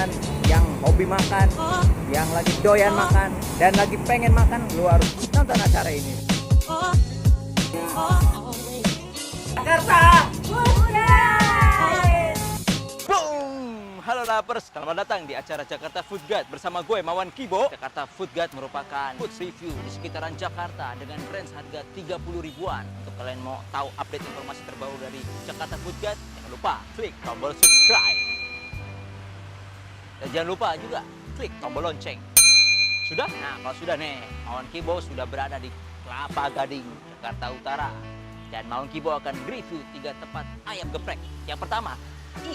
kalian yang hobi makan, yang lagi doyan makan, dan lagi pengen makan, lu harus nonton acara ini. Jakarta Foodguide. Boom! Halo lapers, selamat datang di acara Jakarta Food Guide bersama gue Mawan Kibo. Jakarta Food Guide merupakan food review di sekitaran Jakarta dengan range harga 30 ribuan. Untuk kalian mau tahu update informasi terbaru dari Jakarta Food Guide, jangan lupa klik tombol subscribe. Dan jangan lupa juga klik tombol lonceng. Sudah? Nah, kalau sudah nih, Mawan Kibo sudah berada di Kelapa Gading, Jakarta Utara. Dan Mawan Kibo akan review 3 tempat ayam geprek. Yang pertama,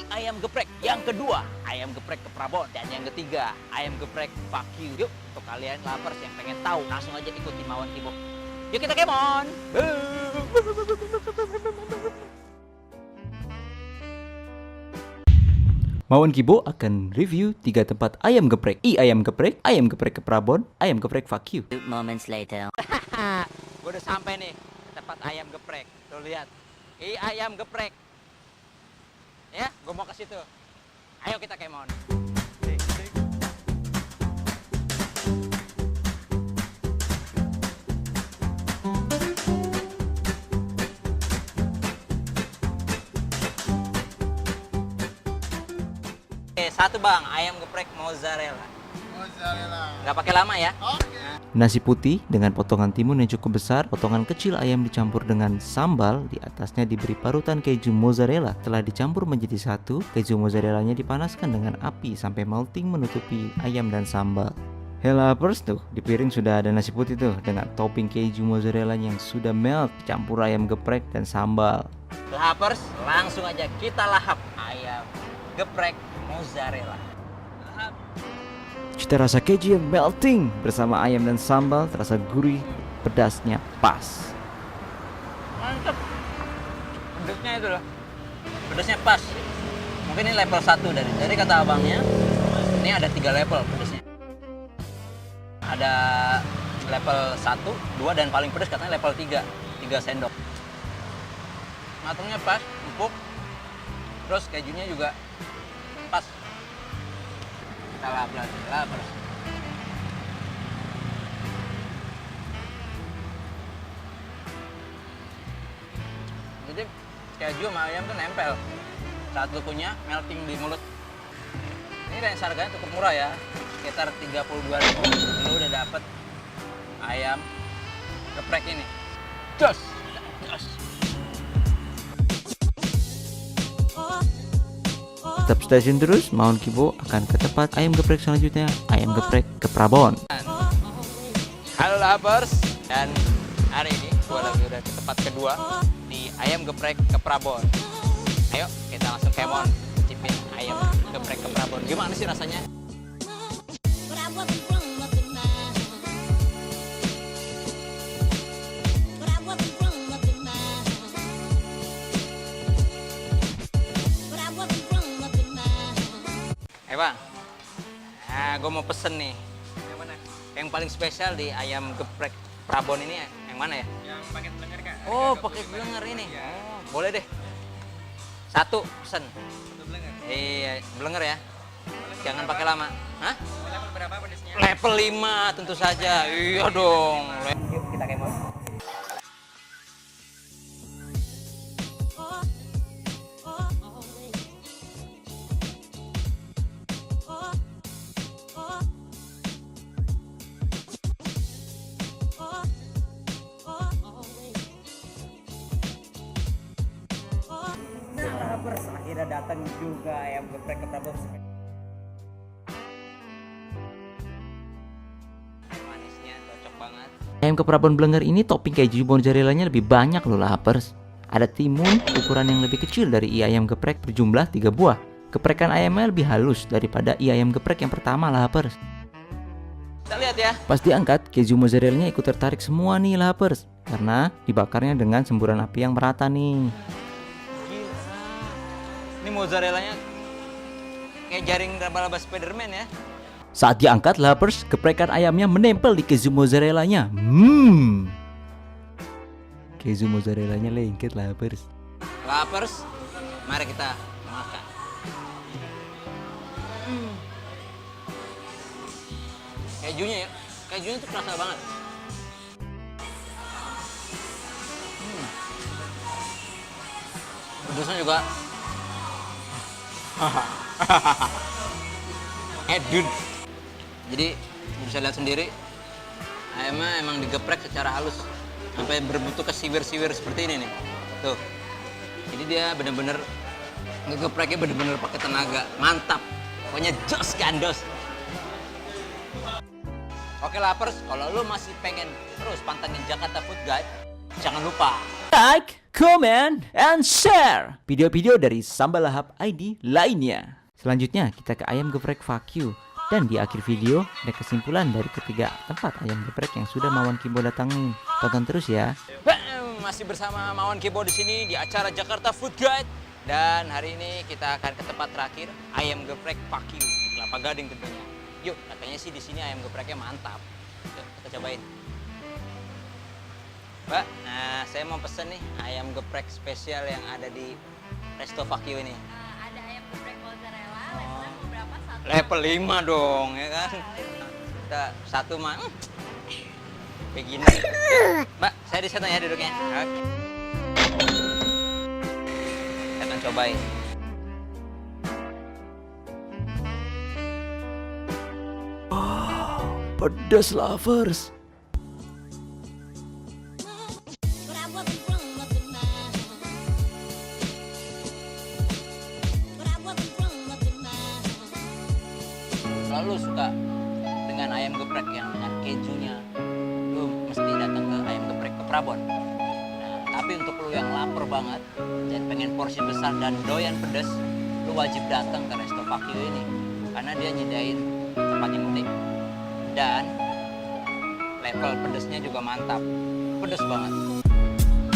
ayam geprek. Yang kedua, ayam geprek ke Prabon. Dan yang ketiga, ayam geprek Fuck You. Yuk, untuk kalian lapers yang pengen tahu, langsung aja ikuti Mawan Kibo. Yuk kita kemon! Mawan Kibo akan review 3 tempat ayam geprek. Ayam geprek ke Prabon, ayam geprek Fuck You. 2 moments later. Gue udah sampai nih tempat ayam geprek. Tuh lihat, ayam geprek. Ya, gue mau ke situ. Ayo kita kemon. Oke, satu bang, ayam geprek mozzarella. Nggak pakai lama ya. Nasi putih dengan potongan timun yang cukup besar, potongan kecil ayam dicampur dengan sambal, di atasnya diberi parutan keju mozzarella. Setelah dicampur menjadi satu, keju mozzarellanya dipanaskan dengan api sampai melting menutupi ayam dan sambal. Hey lapers, tuh di piring sudah ada nasi putih tuh dengan topping keju mozzarella yang sudah melt, campur ayam geprek dan sambal. Lapers, langsung aja kita lahap ayam geprek mozzarella. Cita rasa keju yang melting bersama ayam dan sambal terasa gurih, pedasnya pas. Mantep. Pedasnya itu loh. Pedasnya pas. Mungkin ini level 1 dari kata abangnya. Ini ada 3 level pedasnya. Ada level 1, 2 dan paling pedas katanya level 3. 3 sendok. Matangnya pas, empuk. Terus kejunya juga pas. Kita lapar. Jadi keju sama ayam tuh nempel saat lu punya melting di mulut. Ini range harganya cukup murah ya, sekitar 32.000. Lu udah dapet ayam geprek ini. Jos. Tetap stay tune terus, Mawan Kibo akan ke tempat ayam geprek selanjutnya, ayam geprek ke Prabon. Halo lapers, dan hari ini gue lagi udah ke tempat kedua di ayam geprek ke Prabon. Ayo kita langsung kemon cicipin ayam geprek ke Prabon. Gimana sih rasanya? Bang, nah gue mau pesen nih. Yang mana? Yang paling spesial di ayam geprek Prabon ini yang mana ya? Yang pakai blenger kak. Oh, pakai blenger ini. Ya. Oh, boleh deh. Satu pesen. Satu blenger. Iya, blenger ya. Jangan pakai lama. Hah? Level berapa pedasnya? Level 5 tentu saja. Iya dong. Yuk kita kemon. Akhirnya datang juga ayam geprek ke Prabon. Manisnya cocok banget. Ayam ke Prabon blenger ini topping keju mozzarellanya lebih banyak loh lapers. Ada timun ukuran yang lebih kecil dari ayam geprek berjumlah 3 buah. Geprekan ayamnya lebih halus daripada ayam geprek yang pertama lapers. Kita lihat ya. Pas diangkat, keju mozzarellanya ikut tertarik semua nih lapers, karena dibakarnya dengan semburan api yang merata nih. Ini mozzarellanya kayak jaring laba-laba Spiderman ya. Saat diangkat lapers, geprekan ayamnya menempel di keju mozzarellanya. Keju mozzarellanya lengket lapers. Lapers, mari kita makan. kejunya ya. Kejunya tuh kerasa banget. Pedasnya juga. Dude. Jadi bisa lihat sendiri, ayamnya emang digeprek secara halus sampai berbentuk kesiwir-siwir seperti ini nih. Tuh. Jadi dia bener-bener ngegepreknya bener-bener pakai tenaga, mantap. Pokoknya jos gandos. Oke lapers, kalau lu masih pengen terus pantengin Jakarta Food Guide, jangan lupa like, comment, and share video-video dari Sambal Lahap ID lainnya. Selanjutnya kita ke ayam geprek Fakyu. Dan di akhir video ada kesimpulan dari ketiga tempat ayam geprek yang sudah Mawan Kibo datangi. Tonton terus ya. Masih bersama Mawan Kibo di sini di acara Jakarta Food Guide. Dan hari ini kita akan ke tempat terakhir, ayam geprek Fakyu di Kelapa Gading tentunya. Yuk, katanya sih di sini ayam gepreknya mantap. Yuk, kita cobain. Mbak, nah saya mau pesen nih ayam geprek spesial yang ada di Resto Fakyu ini. Ada ayam geprek mozzarella, levelnya berapa? Satu? Level 5 dong, ya kan? Kita satu mah kayak gini. Mbak, saya di sana ya duduknya. Oke. Saya akan cobain. Pedas lovers. Selalu suka dengan ayam geprek yang dengan kejunya, lu mesti datang ke ayam geprek ke Prabon. Nah, tapi untuk lu yang lapar banget dan pengen porsi besar dan doyan pedas, lu wajib datang ke Resto Fakyu ini karena dia nyediain tempat yang unik dan level pedasnya juga mantap, pedas banget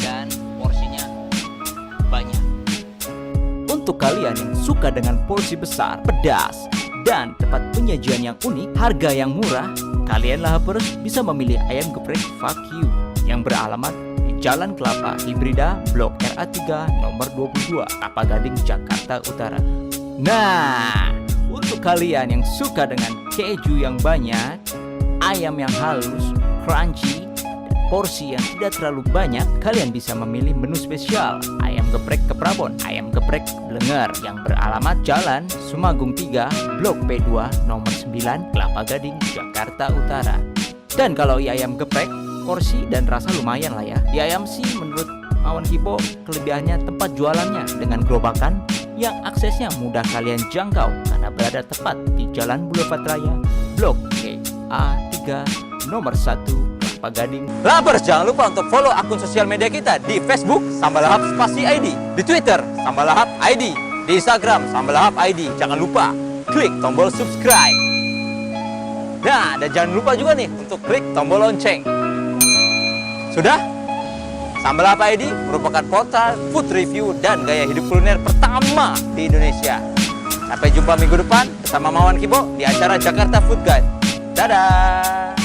dan porsinya banyak. Untuk kalian yang suka dengan porsi besar, pedas, dan tempat penyajian yang unik, harga yang murah, kalian lahapers bisa memilih ayam geprek Fakyu yang beralamat di Jalan Kelapa Hibrida, Blok RA3 nomor 22, Kelapa Gading, Jakarta Utara. Nah, untuk kalian yang suka dengan keju yang banyak, ayam yang halus, crunchy, dan porsi yang tidak terlalu banyak, kalian bisa memilih menu spesial ayam geprek ke Prabon, ayam geprek Blenger yang beralamat Jalan Sumagung 3, Blok P2, nomor 9, Kelapa Gading, Jakarta Utara. Dan kalau ayam geprek, porsi dan rasa lumayan lah ya. Di ayam sih menurut Mawan Kibo, kelebihannya tempat jualannya dengan gerobakan yang aksesnya mudah kalian jangkau karena berada tepat di Jalan Boulevard Raya, Blok A3, nomor 1, Kelapa Gading. Lapers, jangan lupa untuk follow akun sosial media kita di Facebook Sambal Lahap Spasi ID, di Twitter Sambal Lahap ID, di Instagram Sambal Lahap ID. Jangan lupa klik tombol subscribe. Nah, dan jangan lupa juga nih untuk klik tombol lonceng. Sudah? Sambal Lahap ID merupakan portal food review dan gaya hidup kuliner pertama di Indonesia. Sampai jumpa minggu depan bersama Mawan Kibo di acara Jakarta Food Guide. Dadah!